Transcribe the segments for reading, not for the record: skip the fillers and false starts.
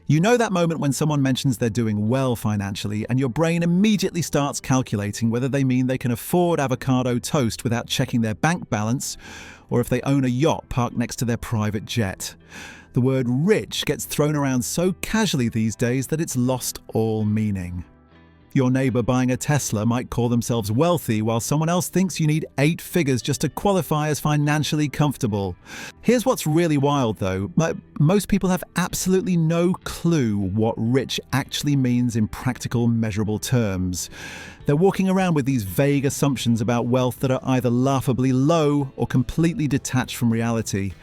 You know that moment when someone mentions they're doing well financially and your brain immediately starts calculating whether they mean they can afford avocado toast without checking their bank balance, or if they own a yacht parked next to their private jet. The word rich gets thrown around so casually these days that it's lost all meaning. Your neighbor buying a Tesla might call themselves wealthy, while someone else thinks you need 8 figures just to qualify as financially comfortable. Here's what's really wild though. Most people have absolutely no clue what rich actually means in practical, measurable terms. They're walking around with these vague assumptions about wealth that are either laughably low or completely detached from reality.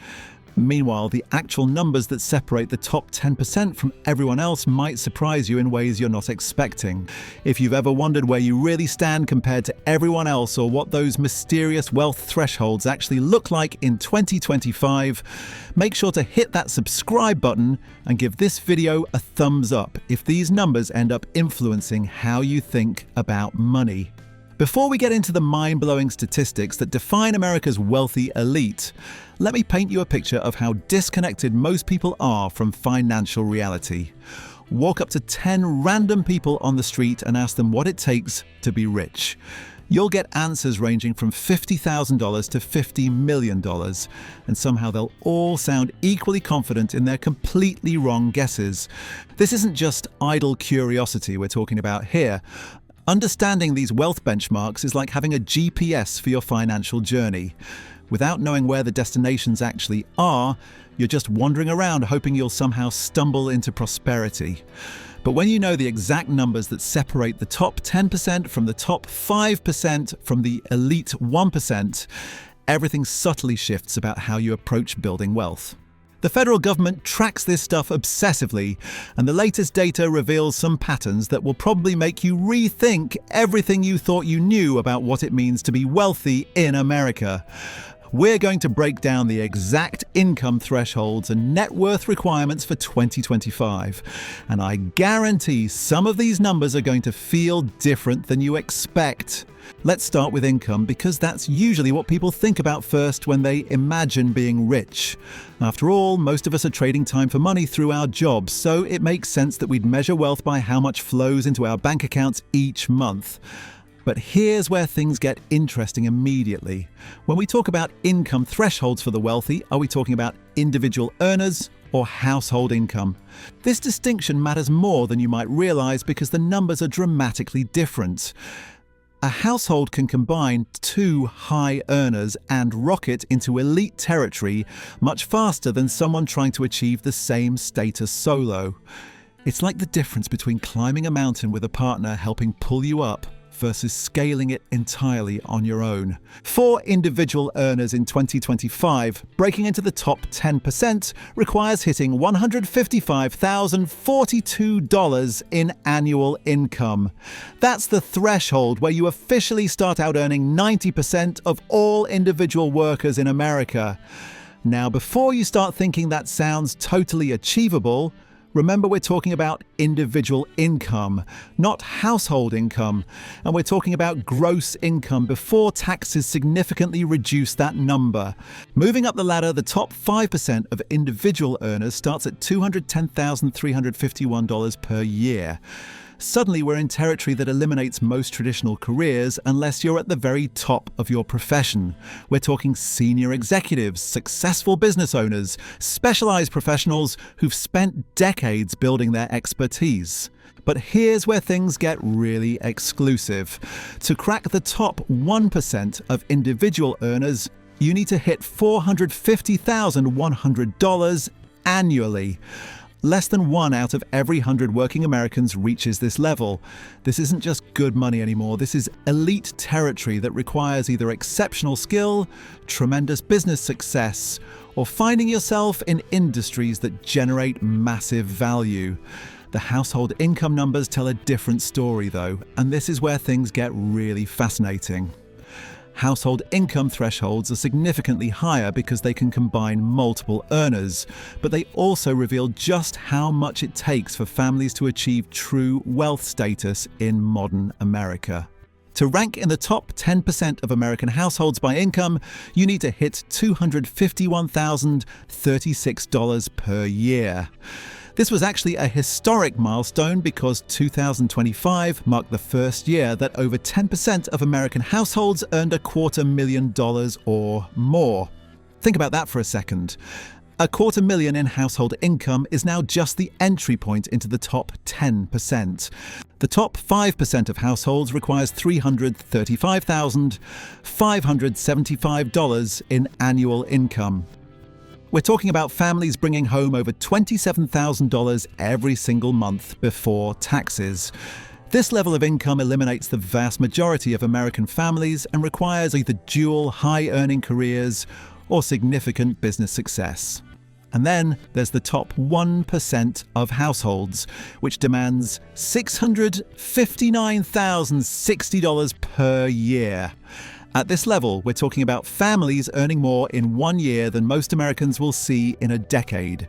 Meanwhile, the actual numbers that separate the top 10% from everyone else might surprise you in ways you're not expecting. If you've ever wondered where you really stand compared to everyone else, or what those mysterious wealth thresholds actually look like in 2025, make sure to hit that subscribe button and give this video a thumbs up if these numbers end up influencing how you think about money. Before we get into the mind-blowing statistics that define America's wealthy elite, let me paint you a picture of how disconnected most people are from financial reality. Walk up to 10 random people on the street and ask them what it takes to be rich. You'll get answers ranging from $50,000 to $50 million, and somehow they'll all sound equally confident in their completely wrong guesses. This isn't just idle curiosity we're talking about here. Understanding these wealth benchmarks is like having a GPS for your financial journey. Without knowing where the destinations actually are, you're just wandering around hoping you'll somehow stumble into prosperity. But when you know the exact numbers that separate the top 10% from the top 5% from the elite 1%, everything subtly shifts about how you approach building wealth. The federal government tracks this stuff obsessively, and the latest data reveals some patterns that will probably make you rethink everything you thought you knew about what it means to be wealthy in America. We're going to break down the exact income thresholds and net worth requirements for 2025. And I guarantee some of these numbers are going to feel different than you expect. Let's start with income, because that's usually what people think about first when they imagine being rich. After all, most of us are trading time for money through our jobs, so it makes sense that we'd measure wealth by how much flows into our bank accounts each month. But here's where things get interesting immediately. When we talk about income thresholds for the wealthy, are we talking about individual earners or household income? This distinction matters more than you might realize because the numbers are dramatically different. A household can combine 2 high earners and rocket into elite territory much faster than someone trying to achieve the same status solo. It's like the difference between climbing a mountain with a partner helping pull you up versus scaling it entirely on your own. For individual earners in 2025, breaking into the top 10% requires hitting $155,042 in annual income. That's the threshold where you officially start out earning 90% of all individual workers in America. Now, before you start thinking that sounds totally achievable, remember, we're talking about individual income, not household income. And we're talking about gross income before taxes significantly reduce that number. Moving up the ladder, the top 5% of individual earners starts at $210,351 per year. Suddenly we're in territory that eliminates most traditional careers unless you're at the very top of your profession. We're talking senior executives, successful business owners, specialized professionals who've spent decades building their expertise. But here's where things get really exclusive. To crack the top 1% of individual earners, you need to hit $450,100 annually. Less than 1 out of every 100 working Americans reaches this level. This isn't just good money anymore. This is elite territory that requires either exceptional skill, tremendous business success, or finding yourself in industries that generate massive value. The household income numbers tell a different story though, and this is where things get really fascinating. Household income thresholds are significantly higher because they can combine multiple earners, but they also reveal just how much it takes for families to achieve true wealth status in modern America. To rank in the top 10% of American households by income, you need to hit $251,036 per year. This was actually a historic milestone because 2025 marked the first year that over 10% of American households earned $250,000 or more. Think about that for a second. $250,000 in household income is now just the entry point into the top 10%. The top 5% of households requires $335,575 in annual income. We're talking about families bringing home over $27,000 every single month before taxes. This level of income eliminates the vast majority of American families and requires either dual high-earning careers or significant business success. And then there's the top 1% of households, which demands $659,060 per year. At this level, we're talking about families earning more in 1 year than most Americans will see in a decade.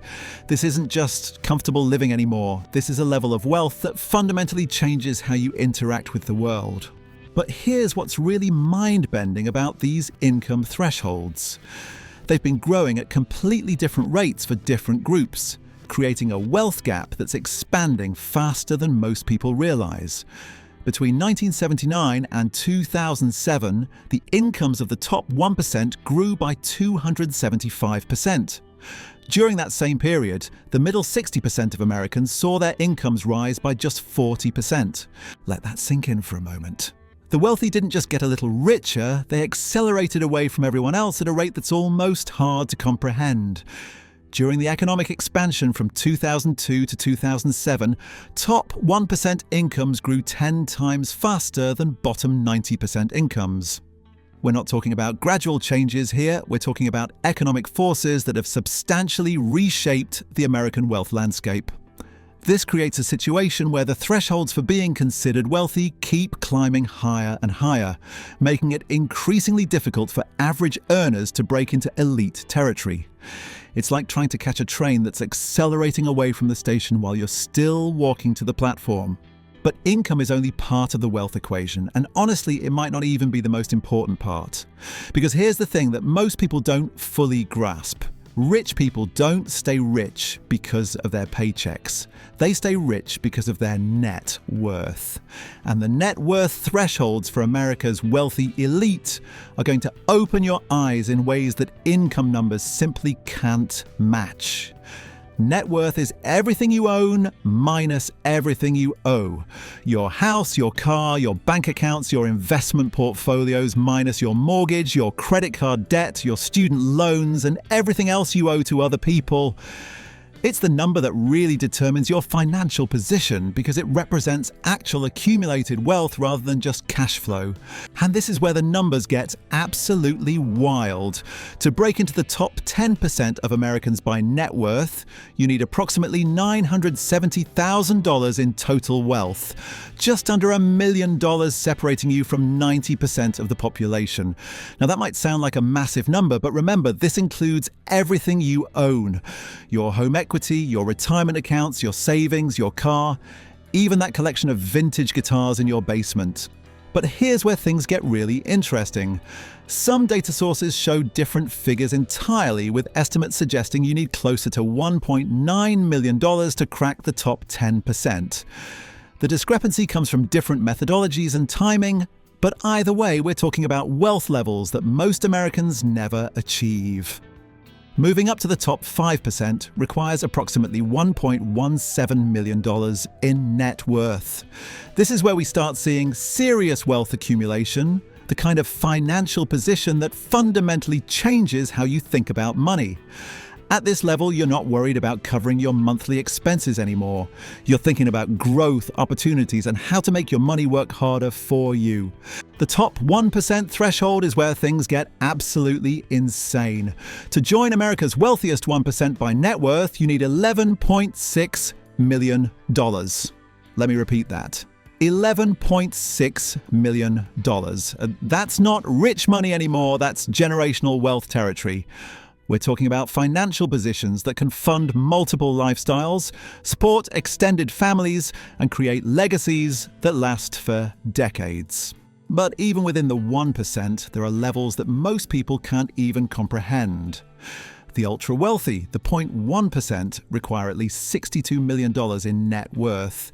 This isn't just comfortable living anymore. This is a level of wealth that fundamentally changes how you interact with the world. But here's what's really mind-bending about these income thresholds. They've been growing at completely different rates for different groups, creating a wealth gap that's expanding faster than most people realize. Between 1979 and 2007, the incomes of the top 1% grew by 275%. During that same period, the middle 60% of Americans saw their incomes rise by just 40%. Let that sink in for a moment. The wealthy didn't just get a little richer, they accelerated away from everyone else at a rate that's almost hard to comprehend. During the economic expansion from 2002 to 2007, top 1% incomes grew 10 times faster than bottom 90% incomes. We're not talking about gradual changes here, we're talking about economic forces that have substantially reshaped the American wealth landscape. This creates a situation where the thresholds for being considered wealthy keep climbing higher and higher, making it increasingly difficult for average earners to break into elite territory. It's like trying to catch a train that's accelerating away from the station while you're still walking to the platform. But income is only part of the wealth equation, and honestly, it might not even be the most important part. Because here's the thing that most people don't fully grasp. Rich people don't stay rich because of their paychecks. They stay rich because of their net worth. And the net worth thresholds for America's wealthy elite are going to open your eyes in ways that income numbers simply can't match. Net worth is everything you own minus everything you owe. Your house, your car, your bank accounts, your investment portfolios minus your mortgage, your credit card debt, your student loans, and everything else you owe to other people. It's the number that really determines your financial position because it represents actual accumulated wealth rather than just cash flow. And this is where the numbers get absolutely wild. To break into the top 10% of Americans by net worth, you need approximately $970,000 in total wealth, just under $1 million separating you from 90% of the population. Now that might sound like a massive number, but remember, this includes everything you own. Your home equity, your retirement accounts, your savings, your car, even that collection of vintage guitars in your basement. But here's where things get really interesting. Some data sources show different figures entirely, with estimates suggesting you need closer to $1.9 million to crack the top 10%. The discrepancy comes from different methodologies and timing, but either way, we're talking about wealth levels that most Americans never achieve. Moving up to the top 5% requires approximately $1.17 million in net worth. This is where we start seeing serious wealth accumulation, the kind of financial position that fundamentally changes how you think about money. At this level, you're not worried about covering your monthly expenses anymore. You're thinking about growth, opportunities, and how to make your money work harder for you. The top 1% threshold is where things get absolutely insane. To join America's wealthiest 1% by net worth, you need $11.6 million. Let me repeat that. $11.6 million. That's not rich money anymore, that's generational wealth territory. We're talking about financial positions that can fund multiple lifestyles, support extended families, and create legacies that last for decades. But even within the 1%, there are levels that most people can't even comprehend. The ultra-wealthy, the 0.1%, require at least $62 million in net worth.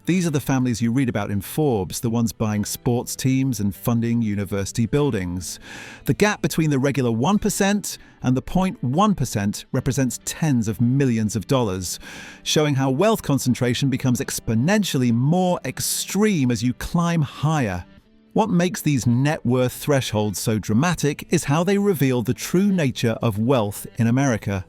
These are the families you read about in Forbes, the ones buying sports teams and funding university buildings. The gap between the regular 1% and the 0.1% represents tens of millions of dollars, showing how wealth concentration becomes exponentially more extreme as you climb higher. What makes these net worth thresholds so dramatic is how they reveal the true nature of wealth in America.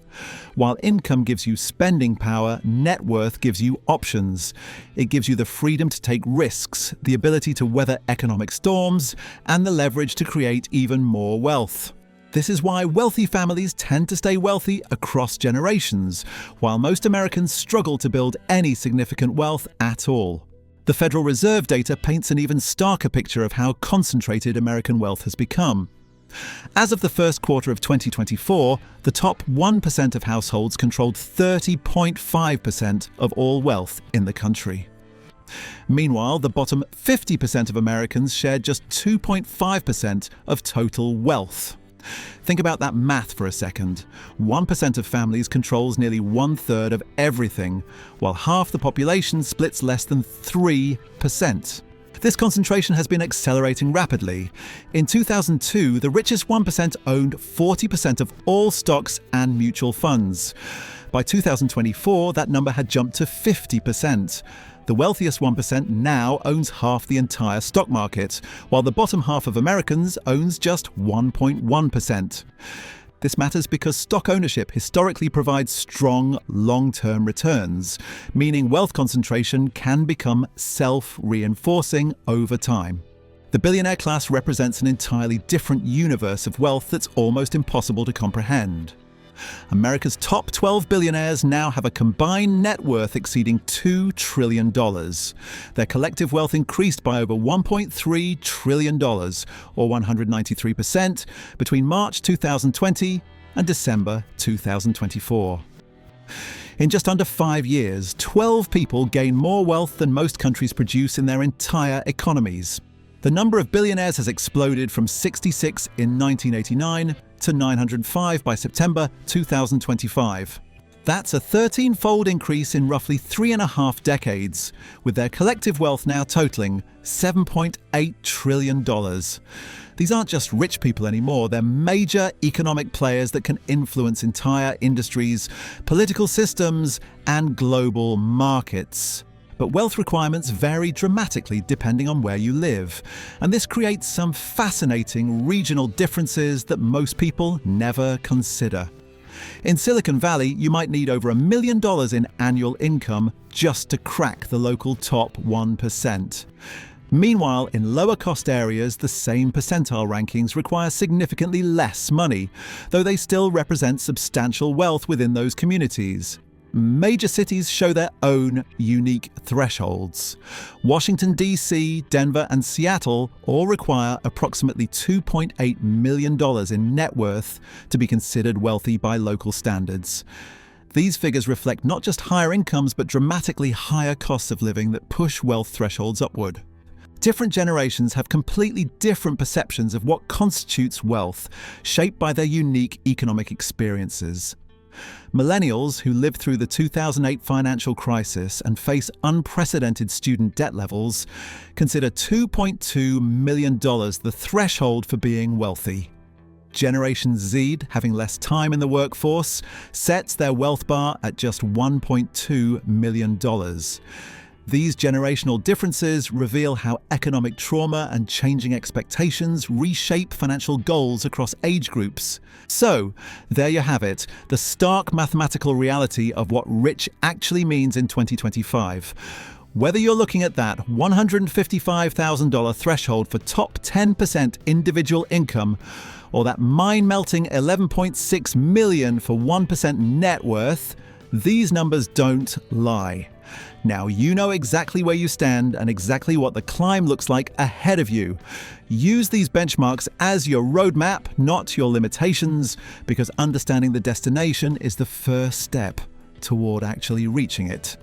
While income gives you spending power, net worth gives you options. It gives you the freedom to take risks, the ability to weather economic storms, and the leverage to create even more wealth. This is why wealthy families tend to stay wealthy across generations, while most Americans struggle to build any significant wealth at all. The Federal Reserve data paints an even starker picture of how concentrated American wealth has become. As of the first quarter of 2024, the top 1% of households controlled 30.5% of all wealth in the country. Meanwhile, the bottom 50% of Americans shared just 2.5% of total wealth. Think about that math for a second. 1% of families controls nearly 1/3 of everything, while half the population splits less than 3%. This concentration has been accelerating rapidly. In 2002, the richest 1% owned 40% of all stocks and mutual funds. By 2024, that number had jumped to 50%. The wealthiest 1% now owns half the entire stock market, while the bottom half of Americans owns just 1.1%. This matters because stock ownership historically provides strong long-term returns, meaning wealth concentration can become self-reinforcing over time. The billionaire class represents an entirely different universe of wealth that's almost impossible to comprehend. America's top 12 billionaires now have a combined net worth exceeding $2 trillion. Their collective wealth increased by over $1.3 trillion, or 193%, between March 2020 and December 2024. In just under 5 years, 12 people gain more wealth than most countries produce in their entire economies. The number of billionaires has exploded from 66 in 1989 to 905 by September 2025. That's a 13-fold increase in roughly 3.5 decades, with their collective wealth now totaling $7.8 trillion. These aren't just rich people anymore, they're major economic players that can influence entire industries, political systems, and global markets. But wealth requirements vary dramatically depending on where you live, and this creates some fascinating regional differences that most people never consider. In Silicon Valley, you might need over $1 million in annual income just to crack the local top 1%. Meanwhile, in lower-cost areas, the same percentile rankings require significantly less money, though they still represent substantial wealth within those communities. Major cities show their own unique thresholds. Washington, D.C., Denver, and Seattle all require approximately $2.8 million in net worth to be considered wealthy by local standards. These figures reflect not just higher incomes, but dramatically higher costs of living that push wealth thresholds upward. Different generations have completely different perceptions of what constitutes wealth, shaped by their unique economic experiences. Millennials, who lived through the 2008 financial crisis and face unprecedented student debt levels, consider $2.2 million the threshold for being wealthy. Generation Z, having less time in the workforce, sets their wealth bar at just $1.2 million. These generational differences reveal how economic trauma and changing expectations reshape financial goals across age groups. So, there you have it, the stark mathematical reality of what rich actually means in 2025. Whether you're looking at that $155,000 threshold for top 10% individual income, or that mind-melting $11.6 million for 1% net worth, these numbers don't lie. Now you know exactly where you stand and exactly what the climb looks like ahead of you. Use these benchmarks as your roadmap, not your limitations, because understanding the destination is the first step toward actually reaching it.